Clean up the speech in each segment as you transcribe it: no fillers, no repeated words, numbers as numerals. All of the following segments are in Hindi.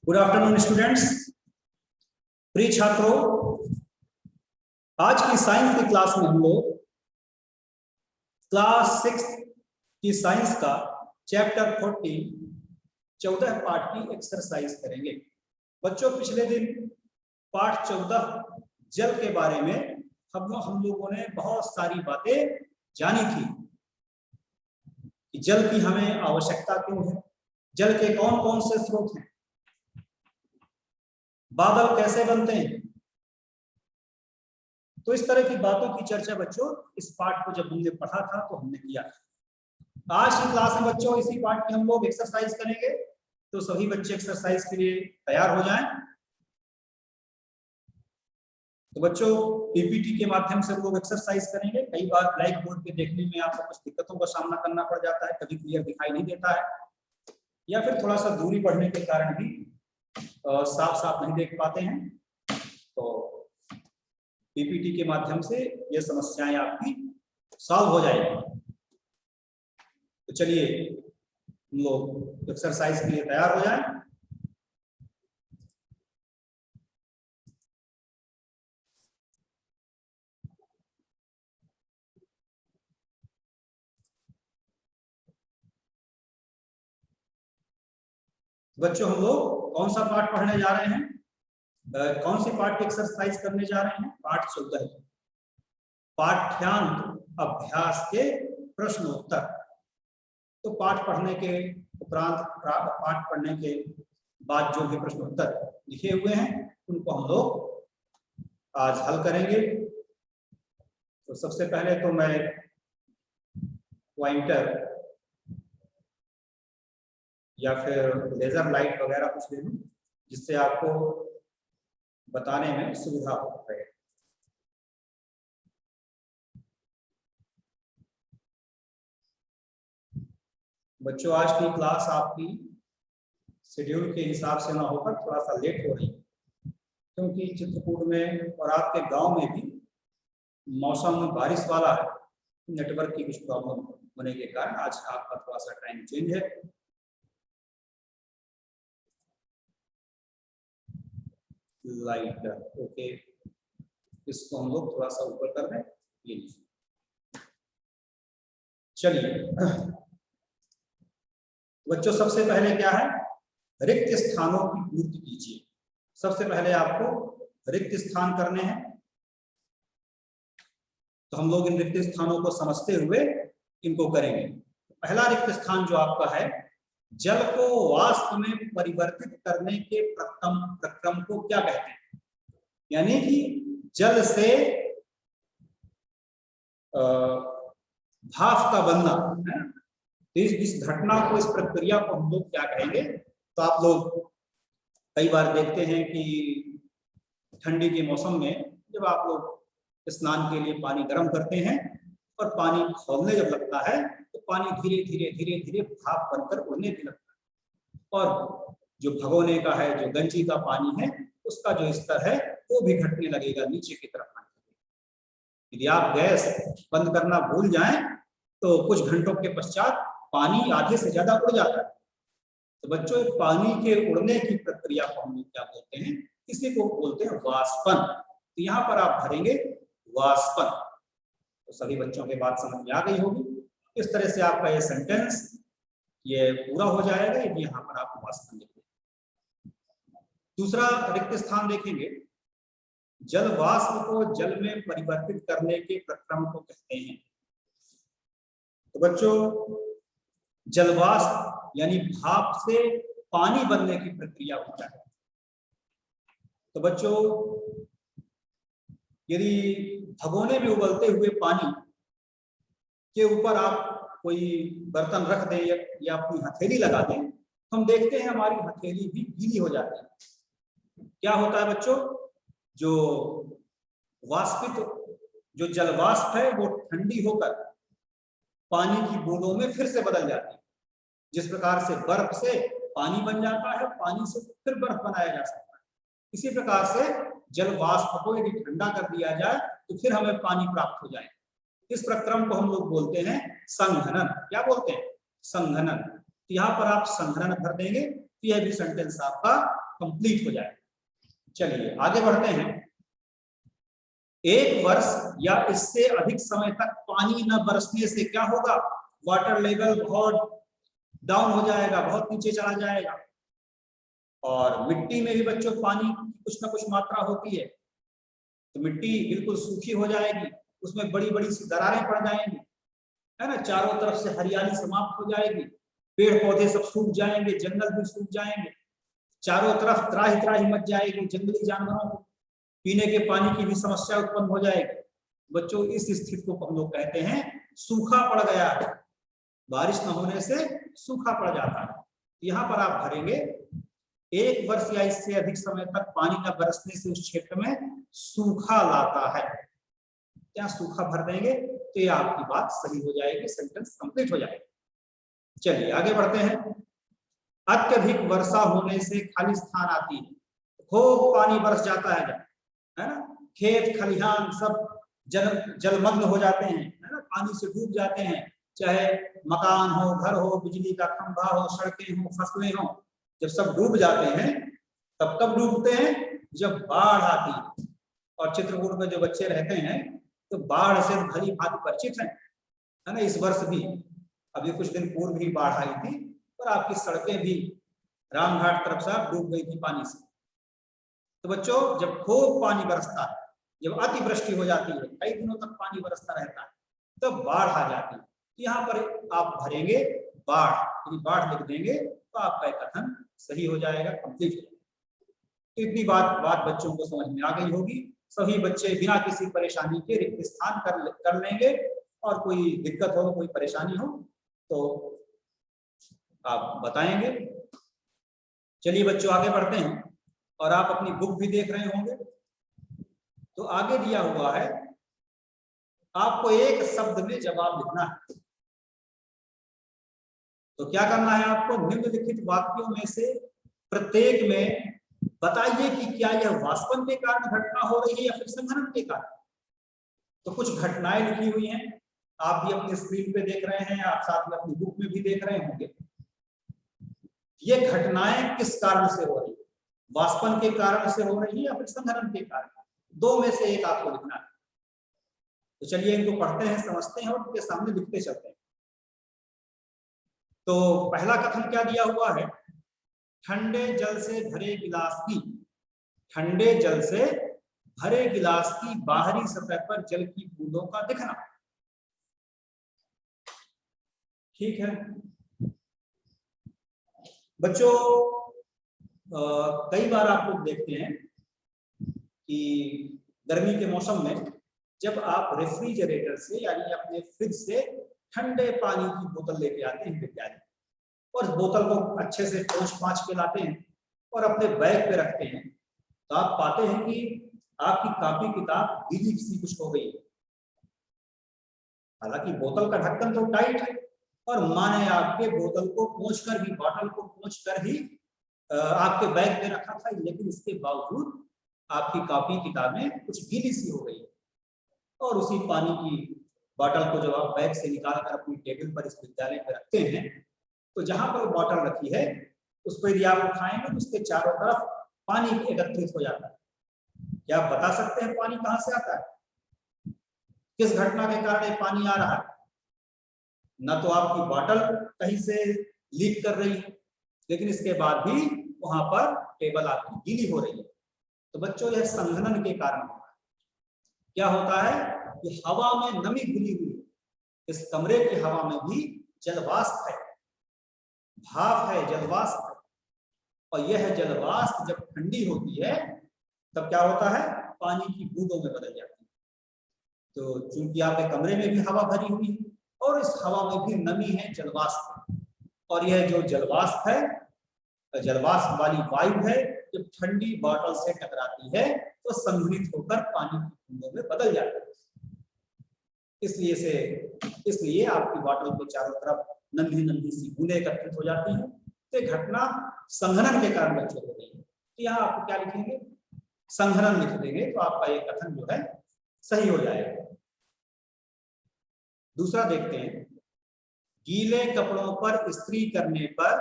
Good afternoon students. प्रिय छात्रों, आज की साइंस की क्लास में हम लोग क्लास 6 की साइंस का चैप्टर 14 14 पाठ की एक्सरसाइज करेंगे। बच्चों, पिछले दिन पाठ 14 जल के बारे में हम लोगों ने बहुत सारी बातें जानी थी कि जल की हमें आवश्यकता क्यों है, जल के कौन कौन से स्रोत हैं, बादल कैसे बनते हैं। तो इस तरह की बातों की चर्चा बच्चों इस पाठ को जब हमने पढ़ा था तो हमने किया। आज की क्लास में बच्चों इसी पाठ की हम लोग एक्सरसाइज करेंगे, तो सभी बच्चे एक्सरसाइज के लिए तैयार हो जाएं। तो बच्चों, पीपीटी के माध्यम से हम लोग एक्सरसाइज करेंगे। कई बार ब्लैक बोर्ड पे देखने में आपको कुछ दिक्कतों का सामना करना पड़ जाता है, कभी क्लियर दिखाई नहीं देता है, या फिर थोड़ा सा दूरी बढ़ने के कारण भी साफ साफ नहीं देख पाते हैं। तो पीपीटी के माध्यम से ये समस्याएं आपकी सॉल्व हो जाएगी। तो चलिए हम लोग एक्सरसाइज के लिए तैयार हो जाएं। बच्चों, हम लोग कौन सा पाठ पढ़ने जा रहे हैं, कौन सी पाठ की एक्सरसाइज करने जा रहे हैं? पाठ 14, पाठ्यांक अभ्यास के प्रश्नोत्तर। तो पाठ पढ़ने के उपरांत, पाठ पढ़ने के बाद जो भी प्रश्नोत्तर लिखे हुए हैं उनको हम लोग आज हल करेंगे। तो सबसे पहले तो मैं पॉइंटर या फिर लेजर लाइट वगैरह कुछ ले लूं जिससे आपको बताने में सुविधा हो रही है। बच्चों, आज की क्लास आपकी शेड्यूल के हिसाब से ना होकर थोड़ा सा लेट हो रही है, क्योंकि चित्रकूट में और आपके गांव में भी मौसम बारिश वाला है। नेटवर्क की कुछ प्रॉब्लम होने के कारण आज आपका थोड़ा सा टाइम चेंज है। लाइट ओके, इसको हम लोग थोड़ा सा ऊपर कर दें। ये चलिए बच्चों, सबसे पहले क्या है, रिक्त स्थानों की पूर्ति कीजिए। सबसे पहले आपको रिक्त स्थान करने हैं, तो हम लोग इन रिक्त स्थानों को समझते हुए इनको करेंगे। पहला रिक्त स्थान जो आपका है, जल को वाष्प में परिवर्तित करने के प्रक्रम को क्या कहते हैं? यानी कि जल से भाप का बनना है। इस घटना को, इस प्रक्रिया को हम लोग क्या कहेंगे? तो आप लोग कई बार देखते हैं कि ठंडी के मौसम में जब आप लोग स्नान के लिए पानी गर्म करते हैं और पानी खौलने जब लगता है तो पानी धीरे धीरे धीरे धीरे भाप बनकर उड़ने भी लगता है, और जो भगोने का है, जो गंजी का पानी है, उसका जो स्तर है वो भी घटने लगेगा नीचे की तरफ। यदि आप गैस बंद करना भूल जाएं तो कुछ घंटों के पश्चात पानी आधे से ज्यादा उड़ जाता है। तो बच्चों, पानी के उड़ने की प्रक्रिया को हम लोग क्या बोलते हैं? इसी को बोलते हैं वाष्पन। तो यहाँ पर आप भरेंगे वाष्पन। तो सभी बच्चों के बात समझ में आ गई होगी। इस तरह से आपका ये सेंटेंस ये पूरा हो जाएगा यदि यहाँ पर आप वाष्पन लिखेंगे। दूसरा रिक्त स्थान देखेंगे, जल वाष्प को जल में परिवर्तित करने के प्रक्रम को कहते हैं। तो बच्चों, जलवाष्प यानी भाप से पानी बनने की प्रक्रिया होता है। तो बच्चों, यदि भगोने में उबलते हुए पानी के ऊपर आप कोई बर्तन रख दें या अपनी हथेली लगा दें, तो हम देखते हैं हमारी हथेली भी गीली हो जाती है। क्या होता है बच्चों? जो वाष्पित, जो जलवाष्प है वो ठंडी होकर पानी की बूंदों में फिर से बदल जाती है। जिस प्रकार से बर्फ से पानी बन जाता है, पानी से फिर बर्फ बनाया जा सकता है, इसी प्रकार से जल वाष्प को यदि ठंडा कर दिया जाए तो फिर हमें पानी प्राप्त हो जाए। इस प्रक्रम को हम लोग बोलते हैं संघनन। क्या बोलते हैं? संघनन। तो यहाँ पर आप संघनन भर देंगे तो यह भी सेंटेंस आपका कंप्लीट हो जाएगा। चलिए आगे बढ़ते हैं। 1 वर्ष या इससे अधिक समय तक पानी न बरसने से क्या होगा? वाटर लेवल बहुत डाउन हो जाएगा, बहुत नीचे चला जाएगा। और मिट्टी में भी बच्चों पानी की कुछ ना कुछ मात्रा होती है, तो मिट्टी बिल्कुल सूखी हो जाएगी, उसमें बड़ी बड़ी सी दरारें पड़ जाएंगी, है ना। चारों तरफ से हरियाली समाप्त हो जाएगी, पेड़ पौधे सब सूख जाएंगे, जंगल भी सूख जाएंगे, चारों तरफ त्राही त्राही मच जाएगी, जंगली जानवरों को पीने के पानी की भी समस्या उत्पन्न हो जाएगी। बच्चों इस स्थिति को हम लोग कहते हैं सूखा पड़ गया है, बारिश न होने से सूखा पड़ जाता है। यहाँ पर आप भरेंगे 1 वर्ष या इससे अधिक समय तक पानी न बरसने से उस क्षेत्र में सूखा लाता है। क्या सूखा भर देंगे तो ये आपकी बात सही हो जाएगी, सेंटेंस कंप्लीट हो जाएगी। चलिए आगे बढ़ते हैं। अत्यधिक वर्षा होने से खाली स्थान आती है, खूब पानी बरस जाता है ना, खेत खलिहान सब जलमग्न हो जाते हैं, है ना, पानी से डूब जाते हैं, चाहे मकान हो, घर हो, बिजली का खंभा हो, सड़कें हो, फसलें हो, जब सब डूब जाते हैं तब कब डूबते हैं? जब बाढ़ आती है। और चित्रकूट में जो बच्चे रहते हैं तो बाढ़ से भली भांति परिचित है ना। इस वर्ष भी अभी कुछ दिन पूर्व ही बाढ़ आई थी और आपकी सड़कें भी रामघाट तरफ से डूब गई थी पानी से। तो बच्चों जब खूब पानी बरसता है, जब अतिवृष्टि हो जाती है, कई दिनों तक पानी बरसता रहता है, तब तो बाढ़ आ जाती है। यहाँ पर आप भरेंगे बाढ़, यदि बाढ़ लिख देंगे तो आपका कथन सही हो जाएगा, कंप्लीट हो जाएगा। तो इतनी बात बच्चों को समझ में आ गई होगी। सभी बच्चे बिना किसी परेशानी के रिक्त स्थान कर लेंगे, और कोई दिक्कत हो, कोई परेशानी हो तो आप बताएंगे। चलिए बच्चों आगे बढ़ते हैं, और आप अपनी बुक भी देख रहे होंगे। तो आगे दिया हुआ है, आपको एक शब्द में जवाब लिखना है। तो क्या करना है आपको? निम्नलिखित वाक्यों में से प्रत्येक में बताइए कि क्या यह वाष्पन के कारण घटना हो रही है या फिर संघनन के कारण। तो कुछ घटनाएं लिखी हुई हैं, आप भी अपने स्क्रीन पे देख रहे हैं, आप साथ में अपनी बुक में भी देख रहे होंगे। ये घटनाएं किस कारण से हो रही है? वाष्पन के कारण से हो रही है या फिर संघनन के कारण? दो में से एक आपको लिखना है। तो चलिए इनको पढ़ते हैं, समझते हैं और उनके सामने लिखते चलते हैं। तो पहला कथन क्या दिया हुआ है? ठंडे जल से भरे गिलास की, ठंडे जल से भरे गिलास की बाहरी सतह पर जल की बूंदों का दिखना। ठीक है बच्चों, कई बार आप लोग देखते हैं कि गर्मी के मौसम में जब आप रेफ्रिजरेटर से यानी अपने फ्रिज से ठंडे पानी की बोतल लेके आते हैं विद्यालय, और बोतल को अच्छे से पोंछ पाँच के लाते हैं और अपने बैग पे रखते हैं, तो आप पाते हैं कि आपकी कॉपी किताब गीली सी कुछ हो गई है। हालांकि बोतल का ढक्कन तो टाइट है, और माने आपके बोतल को पोंछ कर ही, बॉटल को पोंछ कर ही आपके बैग में रखा था, लेकिन इसके बावजूद आपकी कॉपी किताबें कुछ गीली सी हो गई, और उसी पानी की बॉटल को जब आप बैग से निकाल कर अपनी टेबल पर इस विद्यालय पर रखते हैं, तो जहां पर बॉटल रखी है उसको यदि आप उठाएंगे तो उसके चारों तरफ पानी एकत्रित हो जाता है। क्या आप बता सकते हैं पानी कहां से आता है? किस घटना के कारण ये पानी आ रहा है? न तो आपकी बॉटल कहीं से लीक कर रही है, लेकिन इसके बाद भी वहां पर टेबल आपकी गीली हो रही है। तो बच्चों यह संघनन के कारण होता है। क्या होता है कि हवा में नमी घुली हुई है, इस कमरे की हवा में भी जलवाष्प है, भाप है, जलवाष्प है, और यह जलवाष्प जब ठंडी होती है तब क्या होता है? पानी की बूंदों में बदल जाती है। तो चूंकि आपके कमरे में भी हवा भरी हुई है और इस हवा में भी नमी है, जलवाष्प, और यह जो जलवाष्प है, जलवाष्प वाली वायु है, जब ठंडी बॉटल से टकराती है तो संघनित होकर पानी की बूंदों में बदल जाती है। इसलिए आपकी बॉटल के चारों तरफ नन्ही नन्ही सी बूंदें एकत्रित हो जाती हैं। तो घटना संघनन के कारण बच्चों हो गई है। तो यहाँ आप क्या लिखेंगे? संघनन लिख देंगे तो आपका ये कथन जो है सही हो जाएगा। दूसरा देखते हैं, गीले कपड़ों पर इस्त्री करने पर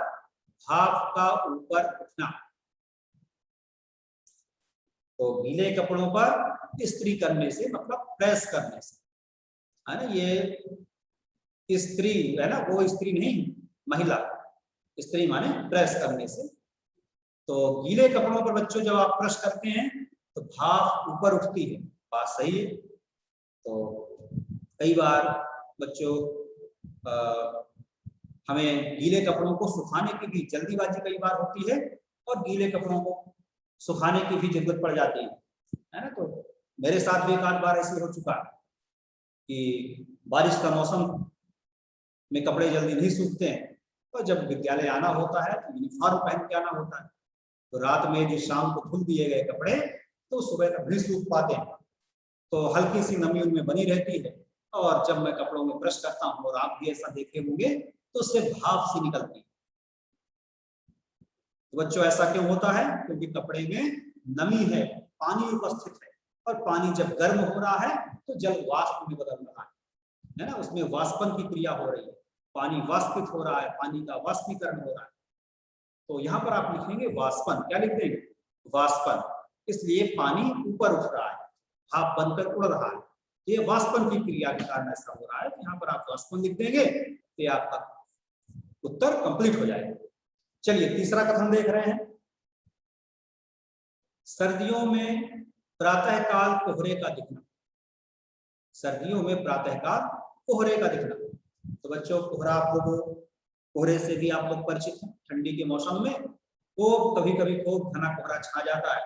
भाप का ऊपर उठना। तो गीले कपड़ों पर इस्त्री करने से मतलब प्रेस करने से, है ना। ये स्त्री है ना, वो स्त्री नहीं, महिला। स्त्री माने प्रेस करने से। तो गीले कपड़ों पर बच्चों जब आप प्रेस करते हैं तो भाप ऊपर उठती है, बात सही है। तो कई बार बच्चों हमें गीले कपड़ों को सुखाने की भी जल्दीबाजी कई बार होती है और गीले कपड़ों को सुखाने की भी जरूरत पड़ जाती है ना। तो मेरे साथ भी एक आध बार ऐसे हो चुका कि बारिश का मौसम में कपड़े जल्दी नहीं सूखते हैं, तो जब विद्यालय आना होता है तो यूनिफॉर्म पहन के आना होता है। तो रात में जो शाम को धुल दिए गए कपड़े तो सुबह तक नहीं सूख पाते हैं, तो हल्की सी नमी उनमें बनी रहती है। और जब मैं कपड़ों में ब्रश करता हूँ, और आप भी ऐसा देखे होंगे, तो उससे भाप सी निकलती है। तो बच्चों ऐसा क्यों होता है? क्योंकि कपड़े में नमी है, पानी उपस्थित है, और पानी जब गर्म हो रहा है तो जल वाष्प में बदल रहा है ना, उसमें वाष्पन की क्रिया हो रही है, पानी वाष्पित हो रहा है, पानी का वाष्पीकरण हो रहा है। तो यहाँ पर आप लिखेंगे वाष्पन। क्या लिख देंगे? वाष्पन। इसलिए पानी ऊपर उठ रहा है, भाप बनकर उड़ रहा है, ये वाष्पन की क्रिया के कारण ऐसा हो रहा है। यहाँ पर आप वाष्पन लिख देंगे तो आपका उत्तर कंप्लीट हो जाएगा। चलिए तीसरा कथन देख रहे हैं। सर्दियों में प्रातःकाल कोहरे का दिखना। सर्दियों में प्रातःकाल कोहरे का दिखना। तो बच्चों कोहरा आप लोग, कोहरे से भी आप लोग परिचित हैं। ठंडी के मौसम में वो कभी कभी खूब घना कोहरा छा जाता है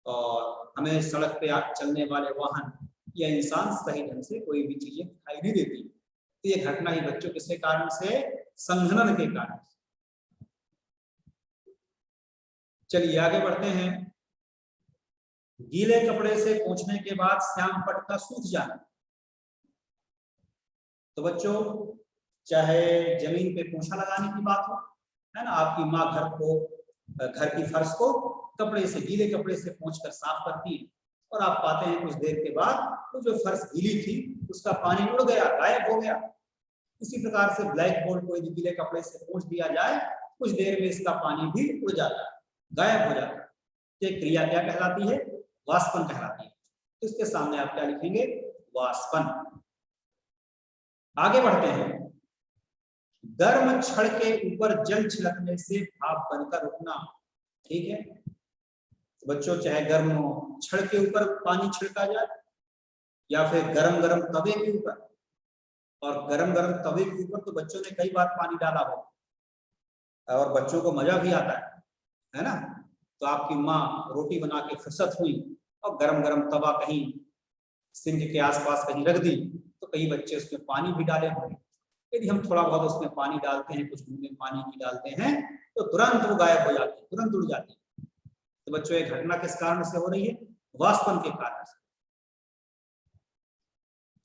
और हमें सड़क पे चलने वाले वाहन या इंसान सही ढंग से कोई भी चीजें दिखाई नहीं देती। तो ये घटना ही बच्चों किसके कारण से? संघनन के कारण। चलिए आगे बढ़ते हैं। गीले कपड़े से पोंछने के बाद श्याम पट का सूख जाना। तो बच्चों चाहे जमीन पे पोंछा लगाने की बात हो, है ना, आपकी माँ घर की फर्श को कपड़े से, गीले कपड़े से पोंछकर साफ करती है, और आप पाते हैं कुछ देर के बाद वो जो फर्श गीली थी उसका पानी उड़ गया, गायब हो गया। इसी प्रकार से ब्लैक बोर्ड को यदि गीले कपड़े से पोंछ दिया जाए, कुछ देर में इसका पानी भी उड़ जाता है, गायब हो जाता है। ये क्रिया क्या कहलाती है? वाष्पन कहलाती है। तो इसके सामने आप क्या लिखेंगे? वाष्पन। आगे बढ़ते हैं। गर्म छड़ के ऊपर जल छिड़कने से भाप बनकर उठना। ठीक है, तो बच्चों चाहे गर्म छड़ के ऊपर पानी छिड़का जाए या फिर गरम गरम तवे के ऊपर, और गरम गरम तवे के ऊपर तो बच्चों ने कई बार पानी डाला हो और बच्चों को मजा भी आता है ना। तो आपकी माँ रोटी बना के फुर्सत हुई और गरम गरम तवा कहीं सिंक के आसपास कहीं रख दी, तो कई बच्चे उसमें पानी भी डाले होंगे। यदि हम थोड़ा बहुत उसमें पानी डालते हैं, कुछ बूंदें पानी की डालते हैं, तो तुरंत वो गायब हो जाती है, तुरंत उड़ जाती है। तो बच्चों ये घटना किस कारण से हो रही है? वाष्पन के कारण से।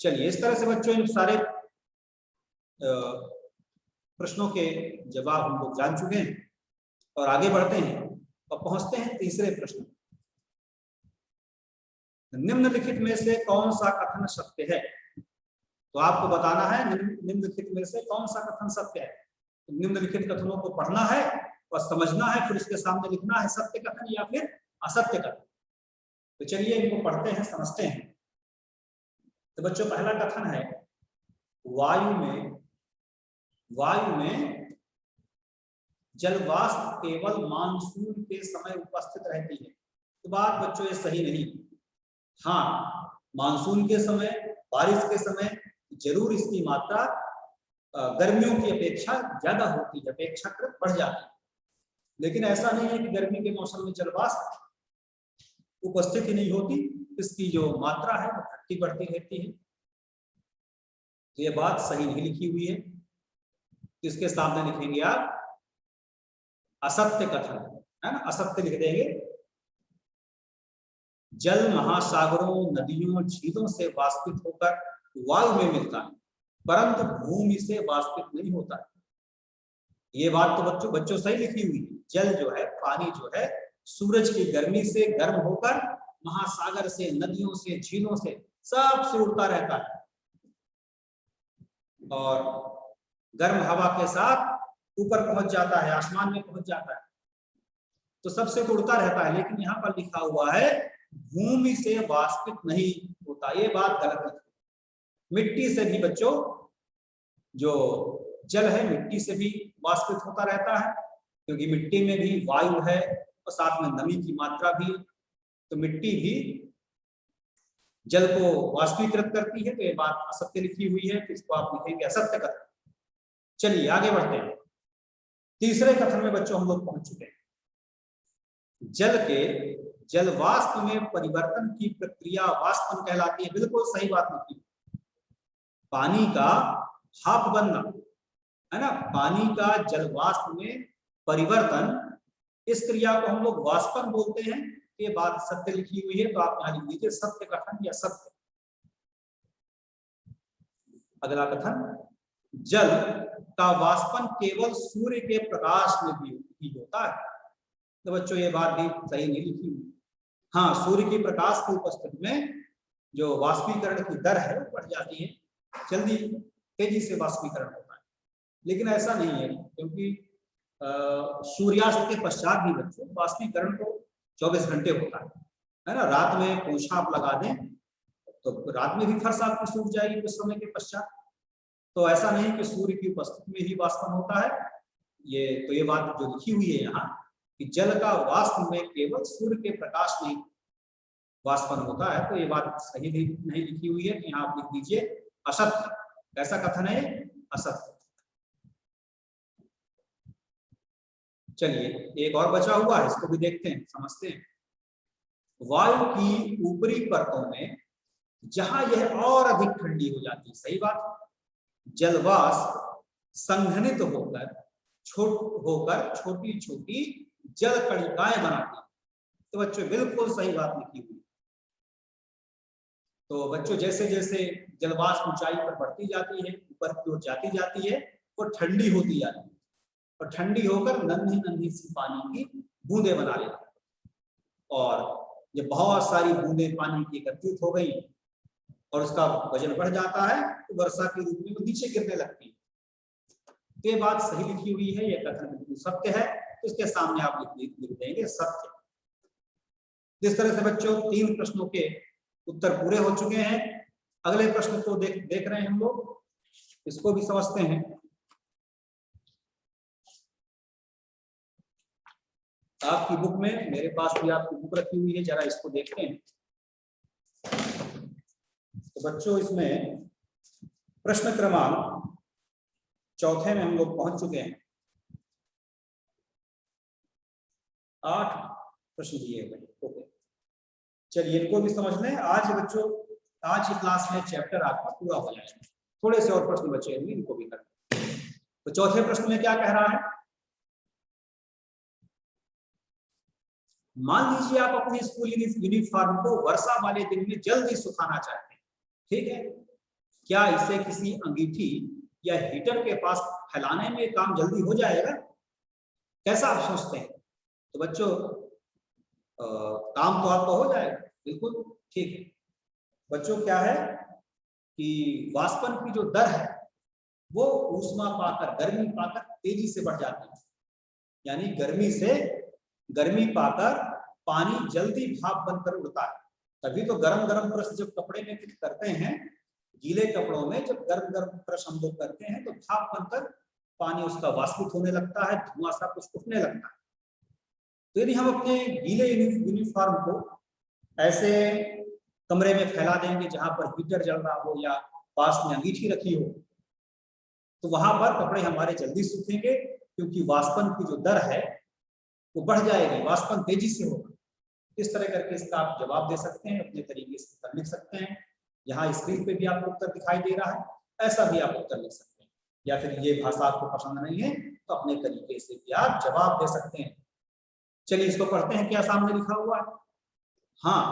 चलिए इस तरह से बच्चों इन सारे प्रश्नों के जवाब हम लोग जान चुके हैं, और आगे बढ़ते हैं और पहुंचते हैं तीसरे प्रश्न। निम्नलिखित में से कौन सा कथन सत्य है? तो आपको बताना है निम्नलिखित में से कौन सा कथन सत्य है। तो निम्नलिखित कथनों को पढ़ना है और समझना है, फिर उसके सामने लिखना है सत्य कथन या फिर असत्य कथन। तो चलिए इनको पढ़ते हैं, समझते हैं। तो बच्चों पहला कथन है, वायु में जलवाष्प केवल मानसून के समय उपस्थित रहती है। तो बात बच्चों ये सही नहीं। हाँ, मानसून के समय, बारिश के समय जरूर इसकी मात्रा गर्मियों की अपेक्षा ज्यादा होती है, अपेक्षाकृत बढ़ जाती है। लेकिन ऐसा नहीं है कि गर्मी के मौसम में जलवाष्प उपस्थित ही नहीं होती, इसकी जो मात्रा है वो घटती बढ़ती रहती है। तो ये बात सही नहीं लिखी हुई है। इसके सामने लिखेंगे आप असत्य कथन, है ना, असत्य लिख देंगे। जल महासागरों, नदियों, झीलों से वाष्पित होकर वायु में मिलता है, परंतु भूमि से वाष्पित नहीं होता है। ये बात तो बच्चों सही लिखी हुई है। जल जो है, पानी जो है, सूरज की गर्मी से गर्म होकर महासागर से, नदियों से, झीलों से, सब से उड़ता रहता है, और गर्म हवा के साथ ऊपर पहुंच जाता है, आसमान में पहुंच जाता है। तो सबसे तो उड़ता रहता है। लेकिन यहाँ पर लिखा हुआ है भूमि से वाष्पित नहीं होता, ये बात गलत है। मिट्टी से भी बच्चों जो जल है मिट्टी से भी वाष्पित होता रहता है, क्योंकि मिट्टी में भी वायु है और साथ में नमी की मात्रा भी, तो मिट्टी भी जल को वाष्पीकृत करती है। तो ये बात असत्य लिखी हुई है, तो इसको आप लिखेंगे असत्य कथन। चलिए आगे बढ़ते हैं। तीसरे कथन में बच्चों हम लोग पहुंच चुके हैं। जल के जल वाष्प में परिवर्तन की प्रक्रिया वाष्पन कहलाती है। बिल्कुल सही बात लिखी। पानी का भाप बनना है ना, पानी का जल वाष्प में परिवर्तन, इस क्रिया को हम लोग वाष्पन बोलते हैं। ये बात सत्य लिखी हुई है, तो आप यहां लिख दीजिए सत्य कथन या सत्य। अगला कथन, जल का वाष्पन केवल सूर्य के प्रकाश में भी होता है। तो बच्चों ये बात भी सही नहीं लिखी हुई। हाँ, सूर्य की प्रकाश की उपस्थिति में जो वाष्पीकरण की दर है वो बढ़ जाती है, जल्दी तेजी से वाष्पीकरण होता है। लेकिन ऐसा नहीं है, क्योंकि सूर्यास्त के पश्चात भी बच्चों वाष्पीकरण तो 24 घंटे होता है ना। रात में पोछा आप लगा दें तो रात में भी फर्श आपकी सूख जाएगी कुछ समय के पश्चात। तो ऐसा नहीं कि सूर्य की उपस्थिति में ही वाष्पन होता है। ये बात जो लिखी हुई है यहाँ कि जल का वाष्प में केवल सूर्य के प्रकाश में वाष्पन होता है, तो ये बात सही नहीं लिखी हुई है। यहाँ आप लिख दीजिए असत्य। कैसा कथन है? असत्य। चलिए एक और बचा हुआ है, इसको भी देखते हैं, समझते हैं। वायु की ऊपरी परतों में जहां यह और अधिक ठंडी हो जाती है, सही बात, जलवाष्प संघनित होकर छोटी छोटी जल कणिकाएं बनाती है। तो बच्चों बिल्कुल सही बात लिखी हुई। तो बच्चों जैसे जैसे जलवाष्प ऊंचाई पर बढ़ती जाती है, ऊपर की ओर जाती जाती है, वो ठंडी होती जाती है और ठंडी होकर नन्ही नन्ही सी पानी की बूंदें बना लेती है। और जब बहुत सारी बूंदें पानी की एकत्रित हो गई और उसका वजन बढ़ जाता है तो वर्षा के रूप में वो नीचे गिरने लगती है। ये बात सही लिखी हुई है, यह कथन बिल्कुल सत्य है। तो इसके सामने आप लिख देंगे सत्य। जिस तरह से बच्चों 3 प्रश्नों के उत्तर पूरे हो चुके हैं। अगले प्रश्न को देख रहे हैं हम लोग, इसको भी समझते हैं। आपकी बुक में, मेरे पास भी आपकी बुक रखी हुई है, जरा इसको देखते हैं। तो बच्चों इसमें प्रश्न क्रमांक 4 में हम लोग पहुंच चुके हैं। 8 प्रश्न दिए गए। ओके, चलिए इनको भी समझ लें। आज बच्चों आज की क्लास में चैप्टर आपका पूरा हो जाएगा। थोड़े से और प्रश्न बचे हैं, इनको भी करें। तो चौथे प्रश्न में क्या कह रहा है? मान लीजिए आप अपनी स्कूल यूनिफॉर्म को वर्षा वाले दिन में जल्दी सुखाना चाहते हैं, ठीक है। क्या इसे किसी अंगीठी या हीटर के पास फैलाने में काम जल्दी हो जाएगा? कैसा आप सोचते हैं? तो बच्चों काम तो आपका हो जाएगा, बिल्कुल ठीक है। बच्चों क्या है कि वाष्पन की जो दर है वो ऊष्मा पाकर, गर्मी पाकर तेजी से बढ़ जाती है। यानी गर्मी पाकर पानी जल्दी भाप बनकर उड़ता है। तभी तो गरम गरम ब्रश जब कपड़े में करते हैं, गीले कपड़ों में जब गरम गरम ब्रश हम लोग करते हैं तो भाप बनकर पानी उसका वाष्पित होने लगता है, धुआं सा कुछ उठने लगता है। तो यदि हम अपने गीले यूनिफॉर्म को ऐसे कमरे में फैला देंगे जहां पर हीटर जल रहा हो या पास में अंगीठी रखी हो, तो वहां पर कपड़े हमारे जल्दी सूखेंगे, क्योंकि वाष्पन की जो दर है वो बढ़ जाएगी, वाष्पन तेजी से होगा। इस तरह करके इसका आप जवाब दे सकते हैं, अपने तरीके से उत्तर लिख सकते हैं। यहाँ स्क्रीन पे भी आपको उत्तर दिखाई दे रहा है, ऐसा भी आप उत्तर लिख सकते हैं। या फिर ये भाषा आपको पसंद नहीं है तो अपने तरीके से भी आप जवाब दे सकते हैं। चलिए इसको पढ़ते हैं, क्या सामने लिखा हुआ है। हाँ,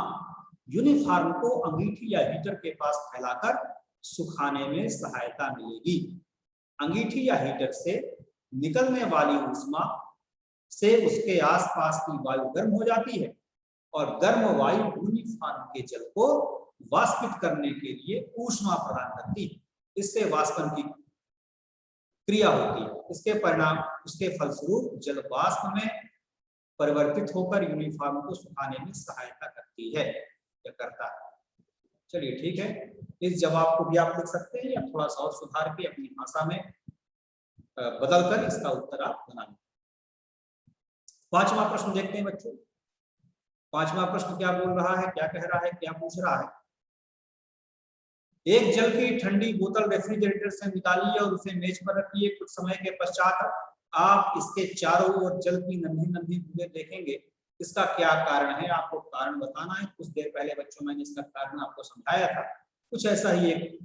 यूनिफॉर्म को अंगीठी या हीटर के पास फैलाकर सुखाने में सहायता मिलेगी। अंगीठी या हीटर से निकलने वाली ऊष्मा से उसके आसपास की वायु गर्म हो जाती है और गर्म वायु यूनिफॉर्म के जल को वाष्पित करने के लिए ऊष्मा प्रदान करती है। इससे वाष्पन की क्रिया होती है। इसके फलस्वरूप जल वाष्प में परिवर्तित होकर यूनिफॉर्म को सुखाने में सहायता करती है या करता है। चलिए ठीक है, इस जवाब को भी आप लिख सकते हैं या थोड़ा सा और सुधार के अपनी भाषा में बदलकर इसका उत्तर आप बना लें। 5वां प्रश्न देखते हैं बच्चों। 5वां प्रश्न क्या बोल रहा है, क्या कह रहा है, क्या पूछ रहा है। एक जल की ठंडी बोतल रेफ्रिजरेटर से निकालिए और उसे मेज पर रखिए। कुछ समय के पश्चात आप इसके चारों ओर जल की नन्ही नन्ही बूंदें देखेंगे। इसका क्या कारण है, आपको कारण बताना है। कुछ देर पहले बच्चों मैंने इसका कारण आपको समझाया था, कुछ ऐसा ही एक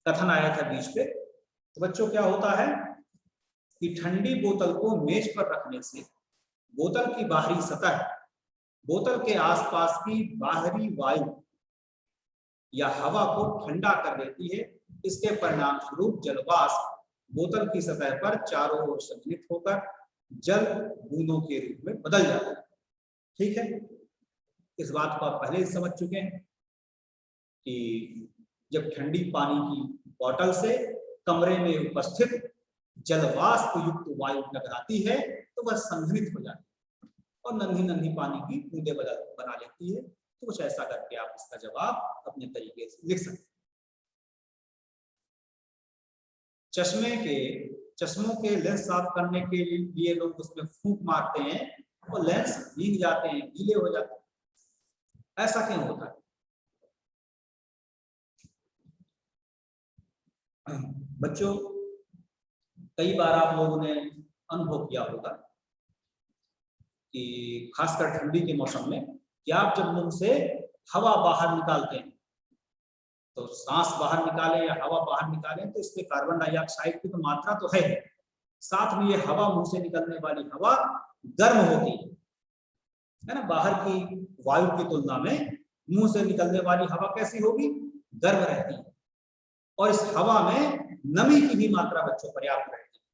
कथन आया था बीच पे। तो बच्चों क्या होता है कि ठंडी बोतल को मेज पर रखने से बोतल की बाहरी सतह बोतल के आसपास की बाहरी वायु या हवा को ठंडा कर देती है। इसके परिणाम स्वरूप जलवाष्प बोतल की सतह पर चारों ओर संघनित होकर जल बूंदों के रूप में बदल जाता है। ठीक है, इस बात को आप पहले ही समझ चुके हैं कि जब ठंडी पानी की बोतल से कमरे में उपस्थित जलवाष्प युक्त वायु टकराती है तो वह संघनित हो जाती है और नन्ही नन्ही पानी की बूंदें बना लेती है। तो कुछ ऐसा करके आप इसका जवाब अपने तरीके से लिख सकते हैं। चश्मों के लेंस साफ करने के लिए लोग उसमें फूंक मारते हैं और लेंस भीग जाते हैं, गीले हो जाते हैं। ऐसा क्यों होता है? बच्चों, कई बार आप लोगों ने अनुभव किया होगा कि खासकर ठंडी के मौसम में कि आप जब मुंह से हवा बाहर निकालते हैं तो सांस बाहर निकालें या हवा बाहर निकालें तो इसमें कार्बन डाइऑक्साइड की तो मात्रा तो है, साथ में ये हवा मुंह से निकलने वाली हवा गर्म होती है ना। बाहर की वायु की तुलना में मुंह से निकलने वाली हवा कैसी होगी? गर्म रहती है और इस हवा में नमी की भी मात्रा बच्चों पर्याप्त रहती है।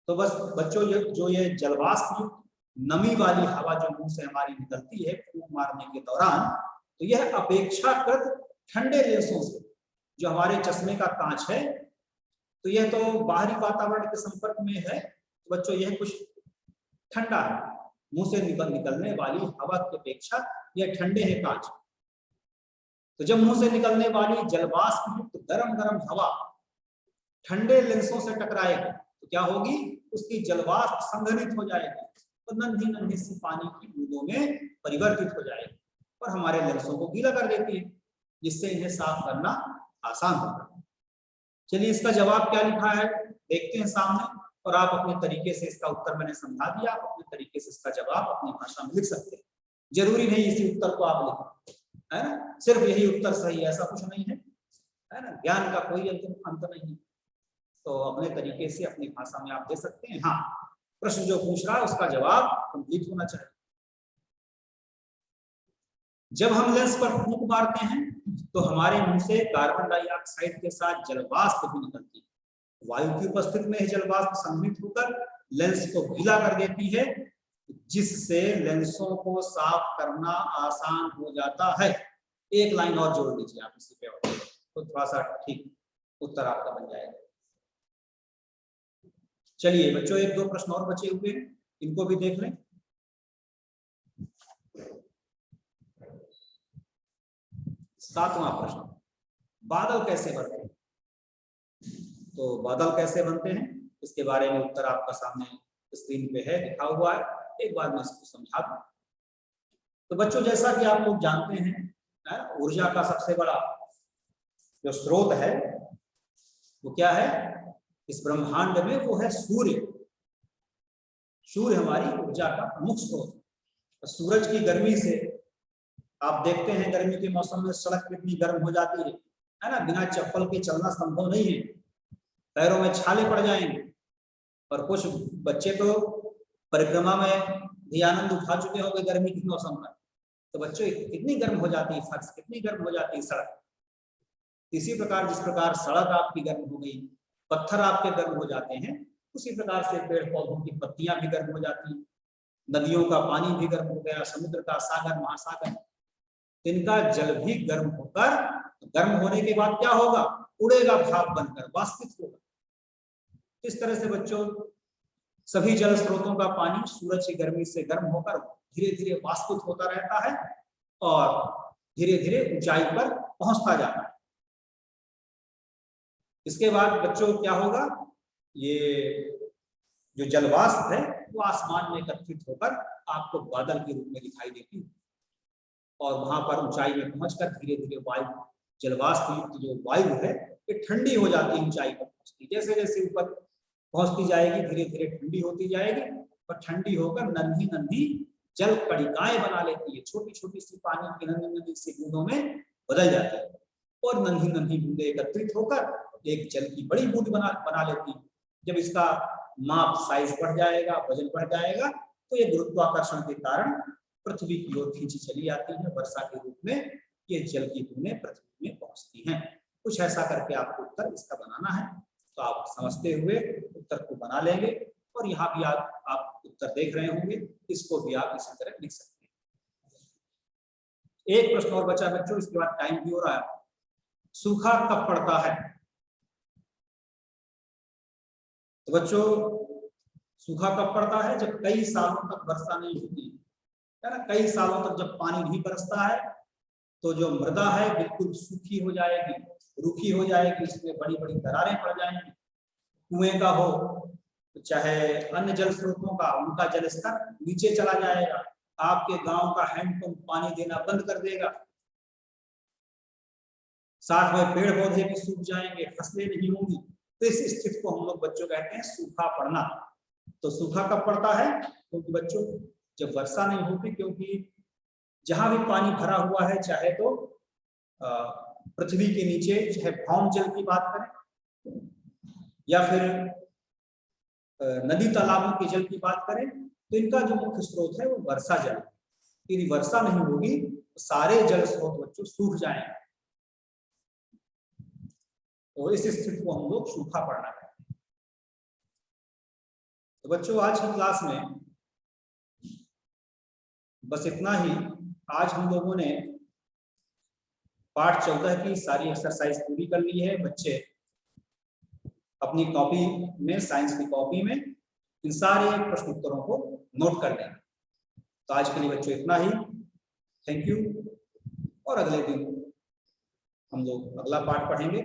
तो बस बच्चों ये जलवाष्प युक्त नमी वाली हवा जो मुंह से हमारी निकलती है फूंक मारने के दौरान, तो यह अपेक्षाकृत ठंडे लेंसों से, जो हमारे चश्मे का कांच है, तो यह तो बाहरी वातावरण के संपर्क में है, तो बच्चों यह कुछ ठंडा है। मुंह से निकलने वाली हवा की अपेक्षा यह ठंडे है कांच। तो जब मुंह से निकलने वाली जलवाष्प युक्त गरम गरम हवा ठंडे लेंसों से टकराएगी तो क्या होगी? उसकी जलवाष्प संघनित हो जाएगी और नन्ही नन्ही सी पानी की बूंदों में परिवर्तित हो जाएगी और हमारे लेंसों को गीला कर देती है, जिससे इन्हें साफ करना आसान होता है। चलिए इसका जवाब क्या लिखा है देखते हैं सामने, और आप अपने तरीके से इसका उत्तर मैंने समझा दिया, आप अपने तरीके से इसका जवाब अपनी भाषा में लिख सकते हैं। जरूरी नहीं इसी उत्तर को आप लिखें, है ना। सिर्फ यही उत्तर सही है ऐसा कुछ नहीं है, है ना। ज्ञान का कोई अंत नहीं, तो अपने तरीके से अपनी भाषा में आप दे सकते हैं। हाँ, प्रश्न जो पूछ रहा है उसका जवाब कंप्लीट होना चाहिए। जब हम लेंस पर फूंक मारते हैं तो हमारे मुंह से कार्बन डाइऑक्साइड के साथ जलवाष्प भी निकलती है। वायु की उपस्थिति में जलवाष्प संघनित होकर लेंस को गीला कर देती है, जिससे लेंसों को साफ करना आसान हो जाता है। एक लाइन और जोड़ दीजिए आप इसी पे, तो थोड़ा सा ठीक उत्तर आपका बन जाएगा। चलिए बच्चों, एक दो प्रश्न और बचे हुए हैं, इनको भी देख लें। सातवां प्रश्न, बादल कैसे बनते हैं? तो बादल कैसे बनते हैं इसके बारे में उत्तर आपका सामने स्क्रीन पे है, लिखा हुआ है। एक बार मैं इसको समझा दूं। तो बच्चों, जैसा कि आप लोग जानते हैं, ऊर्जा का सबसे बड़ा जो स्रोत है वो क्या है इस ब्रह्मांड में? वो है सूर्य। सूर्य हमारी ऊर्जा का प्रमुख स्रोत है। सूरज की गर्मी से आप देखते हैं गर्मी के मौसम में सड़क कितनी गर्म हो जाती है ना। बिना चप्पल के चलना संभव नहीं है, पैरों में छाले पड़ जाएंगे। और कुछ बच्चे तो परिक्रमा में भी आनंद उठा चुके होंगे गर्मी के मौसम में। तो बच्चों, कितनी गर्म हो जाती है फर्श, कितनी गर्म हो जाती है सड़क। इसी प्रकार जिस प्रकार सड़क आपकी गर्म हो गई, पत्थर आपके गर्म हो जाते हैं, उसी प्रकार से पेड़ पौधों की पत्तियां भी गर्म हो जाती हैं, नदियों का पानी भी गर्म हो गया, समुद्र का सागर महासागर, इनका जल भी गर्म होकर, गर्म होने के बाद क्या होगा? उड़ेगा भाप बनकर, वाष्पित होगा। इस तरह से बच्चों सभी जल स्रोतों का पानी सूरज की गर्मी से गर्म होकर धीरे धीरे वाष्पित होता रहता है और धीरे धीरे ऊंचाई पर पहुंचता जाता है। इसके बाद बच्चों क्या होगा, ये जो जलवाष्प है वो आसमान में एकत्रित होकर आपको बादल के रूप में दिखाई देती है और वहां पर ऊंचाई में पहुंचकर धीरे धीरे वायु, जलवाष्प युक्त जो वायु है ये ठंडी हो जाती है, ऊंचाई पर पहुंचती, जैसे जैसे ऊपर पहुंचती जाएगी धीरे धीरे ठंडी होती जाएगी और ठंडी होकर नन्ही नन्ही जल कणिकाएं बना लेती है, छोटी छोटी सी पानी की नन्ही नन्ही सी बूंदों में बदल जाती है और नन्ही नन्ही बूंदें एकत्रित होकर एक जल की बड़ी बूंद बना लेती है। जब इसका माप साइज बढ़ जाएगा, वजन बढ़ जाएगा, तो ये गुरुत्वाकर्षण के कारण पृथ्वी की ओर खींची चली आती है, वर्षा के रूप में ये जल की बूंदें पृथ्वी में पहुंचती हैं। कुछ ऐसा करके आपको उत्तर इसका बनाना है, तो आप समझते हुए उत्तर को बना लेंगे और यहाँ भी आप उत्तर देख रहे होंगे, इसको भी आप इसी तरह लिख सकते हैं। एक प्रश्न और बचा बच्चों, इसके बाद टाइम भी हो रहा है। सूखा कब पड़ता है? तो बच्चों सूखा कब पड़ता है? जब कई सालों तक वर्षा नहीं होती है ना, कई सालों तक जब पानी नहीं बरसता है तो जो मृदा है बिल्कुल सूखी हो जाएगी, रूखी हो जाएगी, इसमें बड़ी बड़ी दरारें पड़ जाएंगी। कुएं का हो चाहे अन्य जल स्रोतों का, उनका जल स्तर नीचे चला जाएगा, आपके गांव का हैंडपंप पानी देना बंद कर देगा, साथ में पेड़ पौधे भी सूख जाएंगे, फसलें नहीं होंगी। तो इस स्थिति को हम लोग बच्चों कहते हैं सूखा पड़ना। तो सूखा कब पड़ता है? क्योंकि बच्चों जब वर्षा नहीं होती, क्योंकि जहां भी पानी भरा हुआ है, चाहे तो पृथ्वी के नीचे, चाहे भौम जल की बात करें या फिर नदी तालाबों के जल की बात करें, तो इनका जो मुख्य स्रोत है वो वर्षा जल है। यदि वर्षा नहीं होगी तो सारे जल स्रोत बच्चों सूख जाएंगे, तो इस स्थिति को हम लोग सूखा पड़ना कहते हैं। तो बच्चों आज की क्लास में बस इतना ही। आज हम लोगों ने पाठ 14 की सारी एक्सरसाइज पूरी कर ली है। बच्चे अपनी कॉपी में, साइंस की कॉपी में इन सारे प्रश्न उत्तरों को नोट कर लेंगे। तो आज के लिए बच्चों इतना ही। Thank you. और अगले दिन हम लोग अगला पाठ पढ़ेंगे।